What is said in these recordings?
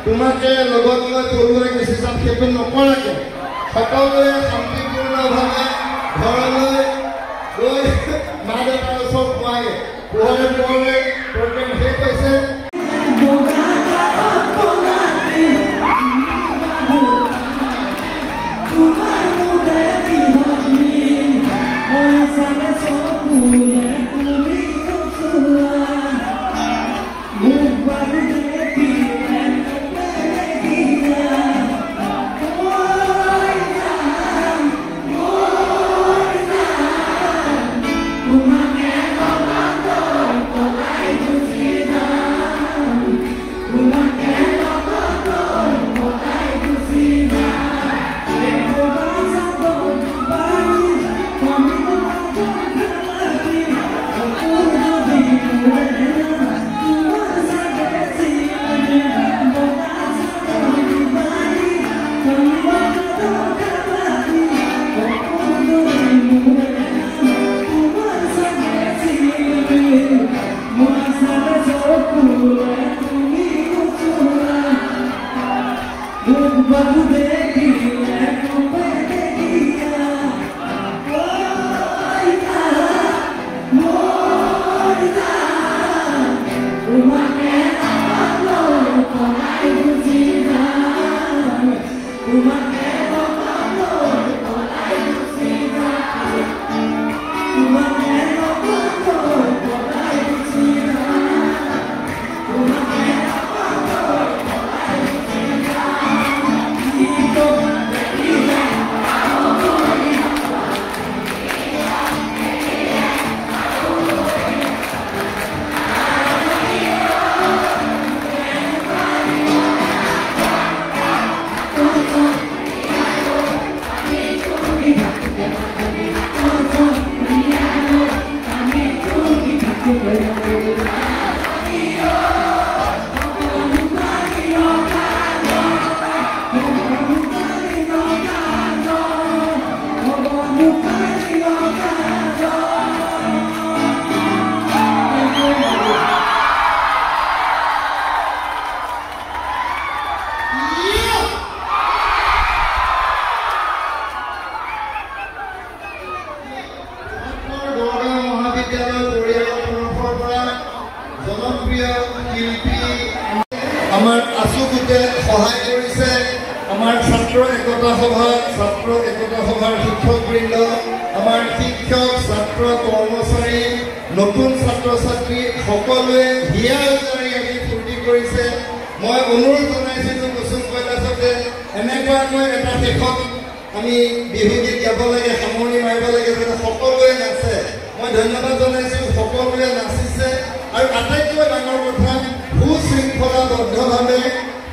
তোমাকে লগত লৈ পঢ়ুৱাই গুচি যাম সেইটো নকৰাকে সকলোৱে শান্তিপূৰ্ণভাৱে ঘৰলৈ গৈ মা দেউতাৰ ওচৰত পোৱাগে পোহৰে পোহৰে প্ৰগ্ৰেম শেষ হৈছে। আমাৰ আচুগুটে সহায় কৰিছে আমাৰ ছাত্ৰ একতা সভা ছাত্ৰ একতা সভাৰ শিক্ষকবৃন্দ আমাৰ শিক্ষক ছাত্ৰ কৰ্মচাৰী নতুন ছাত্ৰ ছাত্ৰী সকলোৱে হিয়া উজাৰি আহি ফূৰ্তি কৰিছে। মই অনুৰোধ জনাইছিলোঁ কুসুম কৈলাশতে এনেকুৱাকৈ এটা শেষত আমি বিহু গীত গাব লাগে সামৰণি মাৰিব লাগে যাতে সকলোৱে নাচে। মই ধন্যবাদ জনাইছোঁ সকলোৱে নাচিছে আৰু আটাইতকৈ ডাঙৰ কথা সুশৃংখলাবদ্ধভাৱে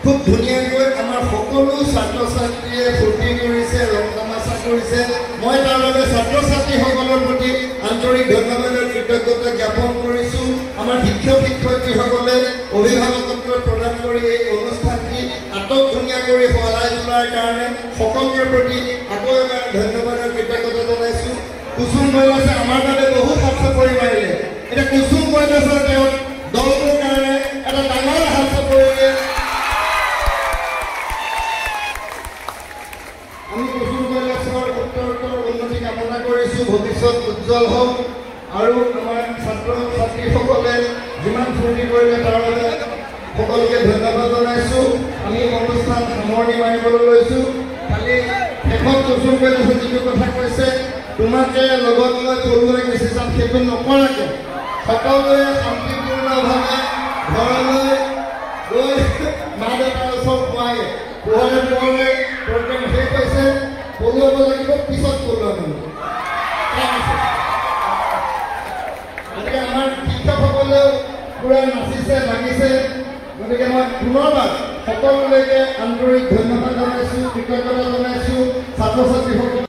খুব ধুনীয়াকৈ আমাৰ সকলো ছাত্ৰ ছাত্ৰীয়ে ফূৰ্তি কৰিছে ৰং তামাচা কৰিছে। মই তাৰ বাবে ছাত্ৰ ছাত্ৰীসকলৰ প্ৰতি আন্তৰিক ধন্যবাদ আৰু কৃতজ্ঞতা জ্ঞাপন কৰিছোঁ। আমাৰ শিক্ষক শিক্ষয়িত্ৰীসকলে অভিভাৱকত্ব প্ৰদান কৰি এই অনুষ্ঠানটি আটক ধুনীয়া কৰি সলাই তোলাৰ কাৰণে সকলোৰে প্ৰতি আকৌ এবাৰ ধন্যবাদ আৰু কৃতজ্ঞতা জনাইছোঁ। কুসুম কৈলাশে আমাৰ বাবে বহুত হাত চাপৰি মাৰিলে। এতিয়া কুসুম কৈলাশৰ তেওঁ দলটোৰ কাৰণে এটা ডাঙৰ হাত চাপৰিলে। আমি কুসুম কৈলাশৰ উত্তৰোত্তৰ উন্নতি কামনা কৰিছোঁ, ভৱিষ্যত উজ্জ্বল হওক আৰু আমাৰ ছাত্ৰ ছাত্ৰীসকলে যিমান ফূৰ্তি কৰিলে তাৰ বাবে সকলোকে ধন্যবাদ জনাইছোঁ। আমি অনুষ্ঠান সামৰণি মাৰিবলৈ লৈছোঁ। খালি শেষত কুসুম কৈলাশে যিটো কথা কৈছে তোমাকে লগত লৈ পঢ়ুৱাই গুচি যাম সেইটো নকৰাকে সকলোৱে শান্তিপূৰ্ণভাৱে ঘৰলৈ গৈ মা দেউতাৰ ওচৰত পোৱাগে পোহৰে পোহৰে প্ৰগ্ৰেম শেষ হৈছে। পঢ়ুৱাব লাগিব পিছত পঢ়ুৱাব গতিকে আমাৰ শিক্ষকসকলেও পুৰা নাচিছে লাগিছে। গতিকে মই পুনৰবাৰ সকলোলৈকে আন্তৰিক ধন্যবাদ জনাইছোঁ, কৃতজ্ঞতা জনাইছোঁ ছাত্ৰ ছাত্ৰীসকল।